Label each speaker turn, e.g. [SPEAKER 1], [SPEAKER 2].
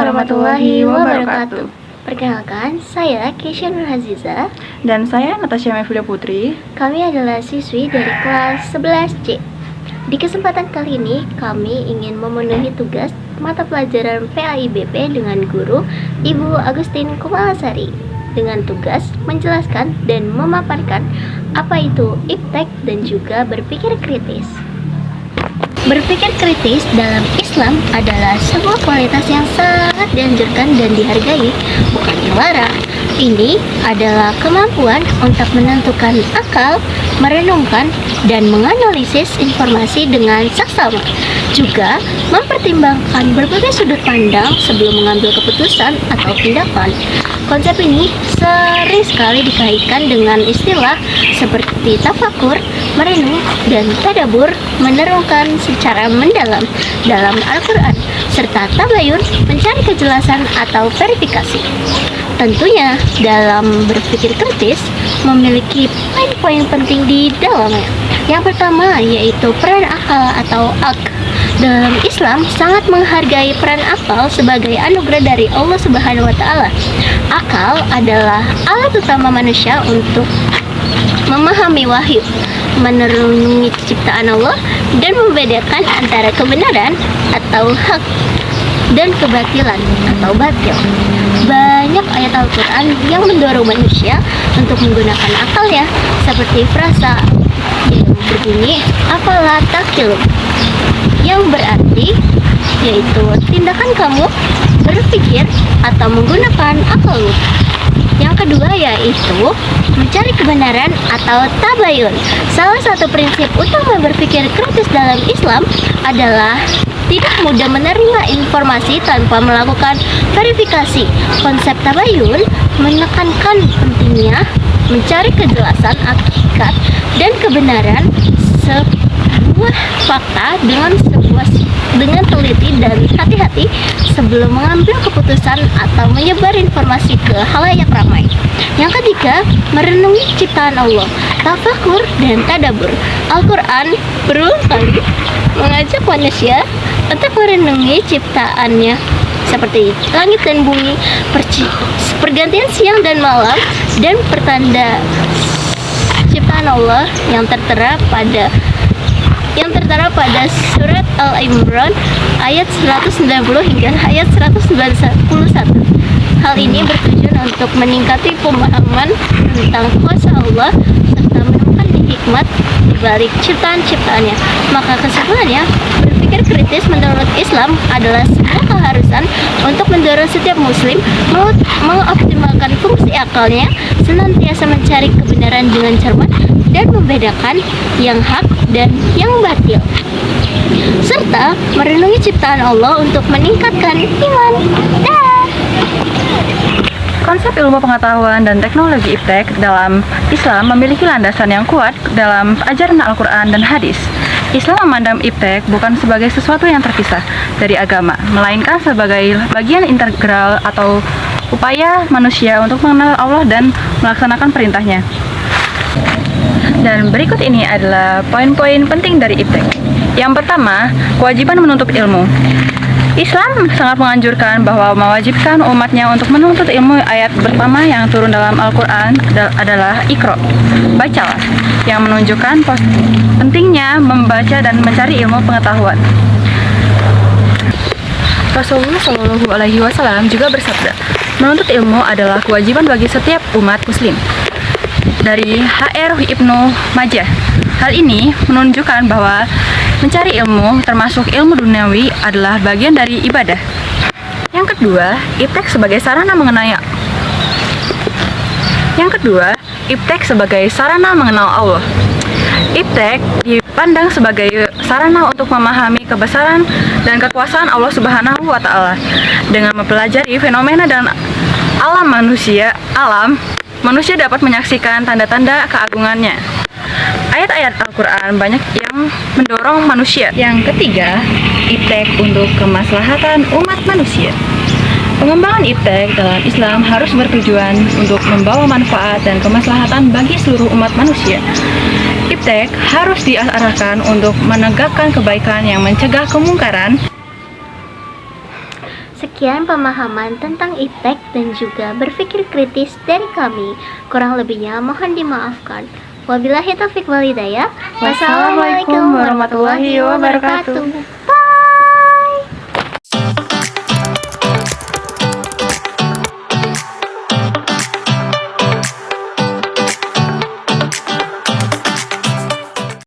[SPEAKER 1] warahmatullahi wabarakatuh. Perkenalkan, saya Keisha Nurhaziza.
[SPEAKER 2] Dan saya Natasha Mevila Putri.
[SPEAKER 1] Kami adalah siswi dari kelas 11C. Di kesempatan kali ini, kami ingin memenuhi tugas mata pelajaran PAIBP dengan guru Ibu Agustin Kumalasari dengan tugas menjelaskan dan memaparkan apa itu iptek dan juga berpikir kritis. Berpikir kritis dalam Islam adalah sebuah kualitas yang sangat dianjurkan dan dihargai, bukan dilarang. Ini adalah kemampuan untuk menentukan akal, merenungkan, dan menganalisis informasi dengan saksama. Juga mempertimbangkan berbagai sudut pandang sebelum mengambil keputusan atau tindakan. Konsep ini sering sekali dikaitkan dengan istilah seperti tafakur, merenung, dan tadabbur, menerungkan secara mendalam dalam Al-Quran, serta tabayun, mencari kejelasan atau verifikasi. Tentunya dalam berpikir kritis memiliki poin-poin penting di dalamnya. Yang pertama yaitu peran akal atau ak. Dalam Islam sangat menghargai peran akal sebagai anugerah dari Allah Subhanahu wa taala. Akal adalah alat utama manusia untuk memahami wahyu, merenungi ciptaan Allah, dan membedakan antara kebenaran atau hak dan kebatilan atau batil. Banyak ayat Al-Quran yang mendorong manusia untuk menggunakan akalnya, seperti frasa yang berbunyi afala taqilun, yang berarti yaitu tindakan kamu berpikir atau menggunakan akalmu. Yang kedua yaitu mencari kebenaran atau tabayun. Salah satu prinsip utama berpikir kritis dalam Islam adalah tidak mudah menerima informasi tanpa melakukan verifikasi. Konsep tabayun menekankan pentingnya mencari kejelasan hakikat dan kebenaran sebuah fakta dengan teliti dan hati-hati sebelum mengambil keputusan atau menyebar informasi ke khalayak ramai. Yang ketiga, merenungi ciptaan Allah, tafakur dan tadabbur. Al-Quran berulang kali mengajak manusia untuk merenungi ciptaannya, seperti langit dan bumi, pergantian siang dan malam, dan pertanda ciptaan Allah yang tertera pada surat Al-Imran ayat 190 hingga ayat 191. Hal ini bertujuan untuk meningkati pemahaman tentang kuasa Allah serta menemukan hikmat di balik ciptaan-ciptaannya. Maka kesimpulannya, berpikir kritis menurut Islam adalah sebuah keharusan untuk mendorong setiap muslim mengoptimalkan fungsi akalnya, senantiasa mencari kebenaran dengan cermat dan membedakan yang hak dan yang batil, serta merenungi ciptaan Allah untuk meningkatkan iman.
[SPEAKER 2] Konsep ilmu pengetahuan dan teknologi iptek dalam Islam memiliki landasan yang kuat dalam ajaran Al-Quran dan hadis. Islam memandang iptek bukan sebagai sesuatu yang terpisah dari agama, melainkan sebagai bagian integral atau upaya manusia untuk mengenal Allah dan melaksanakan perintahnya. Dan berikut ini adalah poin-poin penting dari iptek. Yang pertama, kewajiban menuntut ilmu. Islam sangat menganjurkan bahwa mewajibkan umatnya untuk menuntut ilmu. Ayat pertama yang turun dalam Al-Quran adalah Iqra, bacalah, yang menunjukkan pentingnya membaca dan mencari ilmu pengetahuan. Rasulullah Shallallahu Alaihi Wasallam juga bersabda, menuntut ilmu adalah kewajiban bagi setiap umat muslim. Dari HR Ibnu Majah. Hal ini menunjukkan bahwa mencari ilmu, termasuk ilmu duniawi, adalah bagian dari ibadah. Yang kedua, iptek sebagai sarana mengenal Allah. Iptek dipandang sebagai sarana untuk memahami kebesaran dan kekuasaan Allah Subhanahu wa taala. Dengan mempelajari fenomena dan alam manusia dapat menyaksikan tanda-tanda keagungannya. Ayat-ayat Al-Quran banyak yang mendorong manusia. Yang ketiga, iptek untuk kemaslahatan umat manusia. Pengembangan iptek dalam Islam harus bertujuan untuk membawa manfaat dan kemaslahatan bagi seluruh umat manusia. Iptek harus diarahkan untuk menegakkan kebaikan yang mencegah kemungkaran,
[SPEAKER 1] Sekian pemahaman tentang iptek dan juga berpikir kritis dari kami. Kurang lebihnya mohon dimaafkan. Wabillahi taufiq wal hidayah.
[SPEAKER 2] Wassalamualaikum warahmatullahi wabarakatuh.
[SPEAKER 1] Bye.